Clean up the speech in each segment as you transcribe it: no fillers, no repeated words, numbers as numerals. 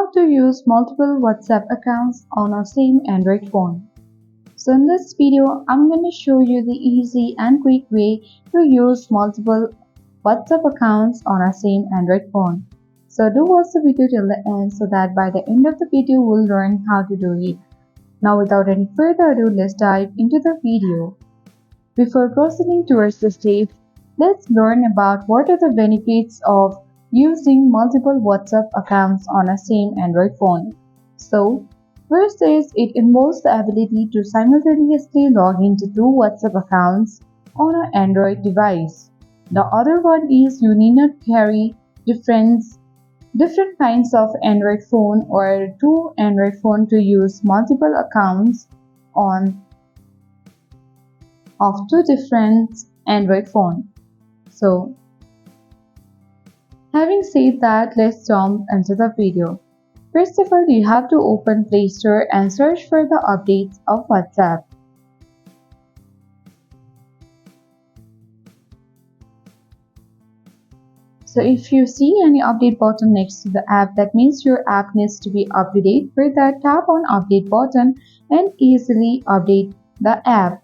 How to use multiple WhatsApp accounts on a same Android phone. So in this video, I'm going to show you the easy and quick way to use multiple WhatsApp accounts on a same Android phone. So do watch the video till the end so that by the end of the video, we'll learn how to do it. Now without any further ado, let's dive into the video. Before proceeding towards the step, let's learn about what are the benefits of using multiple WhatsApp accounts on a same Android phone. So, first is it involves the ability to simultaneously log into two WhatsApp accounts on an Android device. The other one is you need not carry different kinds of Android phone or two Android phone to use multiple accounts on of two different Android phones. So, having said that, let's jump into the video. First of all, you have to open Play Store and search for the updates of WhatsApp. So if you see any update button next to the app, that means your app needs to be up to date. For that, tap on update button and easily update the app.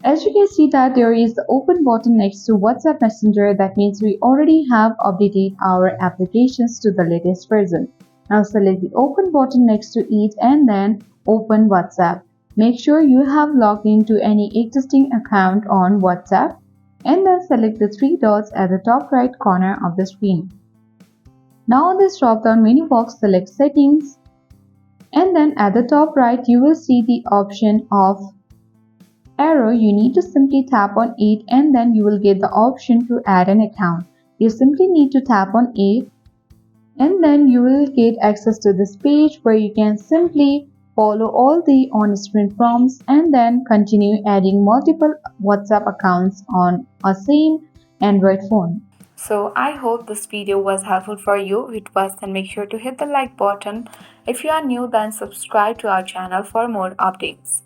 As you can see that there is the open button next to WhatsApp Messenger, that means we already have updated our applications to the latest version. Now select the open button next to it and then open WhatsApp. Make sure you have logged into any existing account on WhatsApp and then select the three dots at the top right corner of the screen. Now on this drop down menu box, select settings and then at the top right you will see the option of arrow. You need to simply tap on it and then you will get the option to add an account. You simply need to tap on it and then you will get access to this page where you can simply follow all the on-screen prompts and then continue adding multiple WhatsApp accounts on a same Android phone. So I hope this video was helpful for you. If it was, then make sure to hit the like button. If you are new, then subscribe to our channel for more updates.